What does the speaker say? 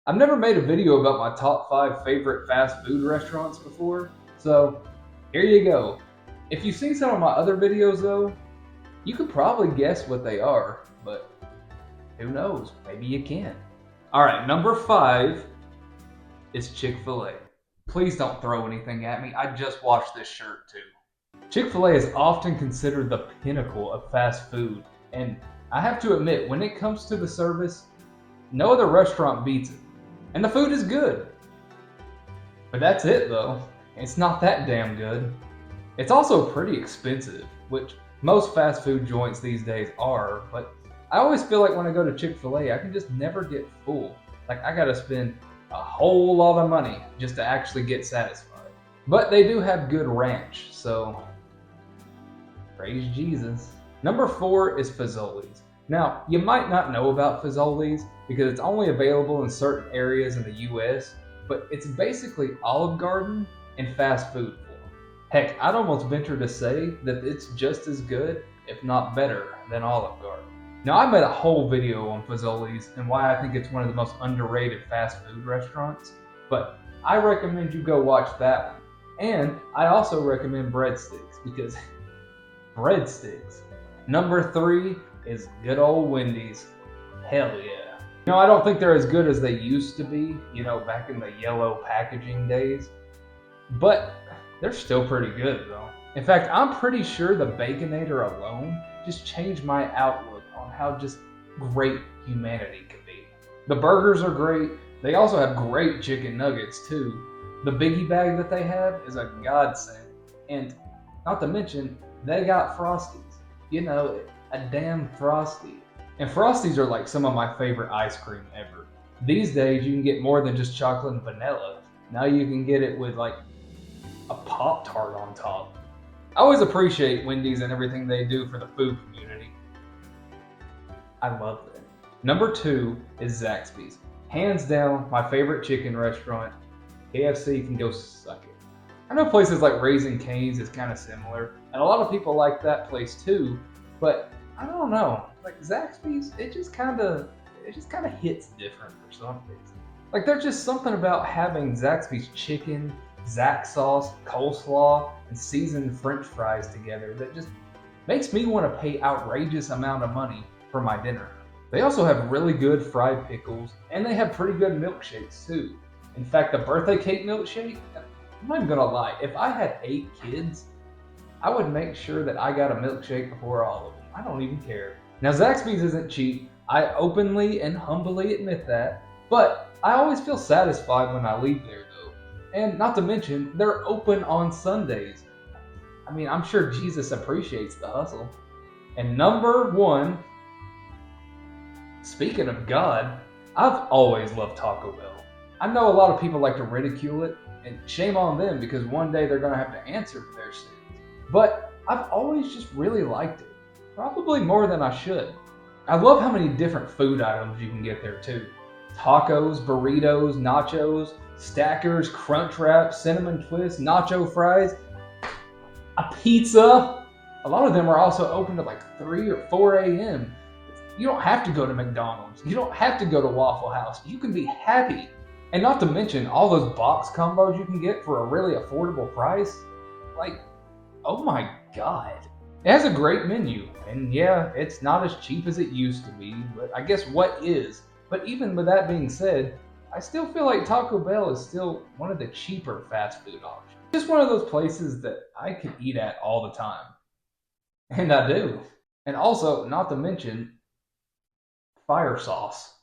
I've never made a video about my top 5 favorite fast food restaurants before, so here you go. If you've seen some of my other videos though, you could probably guess what they are, but who knows, maybe you can. Alright, number 5 is Chick-fil-A. Please don't throw anything at me, I just washed this shirt too. Chick-fil-A is often considered the pinnacle of fast food, and I have to admit, when it comes to the service, no other restaurant beats it. And the food is good. But that's it though. It's not that damn good. It's also pretty expensive, which most fast food joints these days are, but I always feel like when I go to Chick-fil-A, I can just never get full. Like I gotta spend a whole lot of money just to actually get satisfied. But they do have good ranch, so praise Jesus. Number 4 is Fazoli's. Now, you might not know about Fazoli's because it's only available in certain areas in the US, but it's basically Olive Garden in fast food form. Heck, I'd almost venture to say that it's just as good, if not better, than Olive Garden. Now, I made a whole video on Fazoli's and why I think it's one of the most underrated fast food restaurants, but I recommend you go watch that one. And I also recommend breadsticks because breadsticks. Number 3 is good old Wendy's. Hell yeah. I don't think they're as good as they used to be, back in the yellow packaging days. But they're still pretty good though. In fact, I'm pretty sure the Baconator alone just changed my outlook on how just great humanity can be. The burgers are great. They also have great chicken nuggets too. The biggie bag that they have is a godsend. And not to mention, they got Frosties. A damn Frosty. And Frosties are like some of my favorite ice cream ever. These days you can get more than just chocolate and vanilla. Now you can get it with like a Pop-Tart on top. I always appreciate Wendy's and everything they do for the food community. I love them. Number 2 is Zaxby's. Hands down, my favorite chicken restaurant. KFC can go suck it. I know places like Raising Cane's is kind of similar, and a lot of people like that place too, but I don't know. Like Zaxby's, it just kind of hits different for some reason. Like there's just something about having Zaxby's chicken, Zax sauce, coleslaw, and seasoned French fries together that just makes me want to pay outrageous amount of money for my dinner. They also have really good fried pickles, and they have pretty good milkshakes too. In fact, the birthday cake milkshake, I'm not even gonna lie, if I had 8 kids, I would make sure that I got a milkshake before all of them. I don't even care. Now, Zaxby's isn't cheap. I openly and humbly admit that, but I always feel satisfied when I leave there though. And not to mention, they're open on Sundays. I mean, I'm sure Jesus appreciates the hustle. And number 1, speaking of God, I've always loved Taco Bell. I know a lot of people like to ridicule it, and shame on them because one day they're going to have to answer for their sins. But I've always just really liked it. Probably more than I should. I love how many different food items you can get there too. Tacos, burritos, nachos, stackers, crunch wraps, cinnamon twists, nacho fries, a pizza. A lot of them are also open at like 3 or 4 a.m. You don't have to go to McDonald's. You don't have to go to Waffle House. You can be happy. And not to mention all those box combos you can get for a really affordable price. Like, oh my God. It has a great menu. And yeah, it's not as cheap as it used to be, but I guess what is? But even with that being said, I still feel like Taco Bell is still one of the cheaper fast food options. Just one of those places that I could eat at all the time. And I do. And also, not to mention, fire sauce.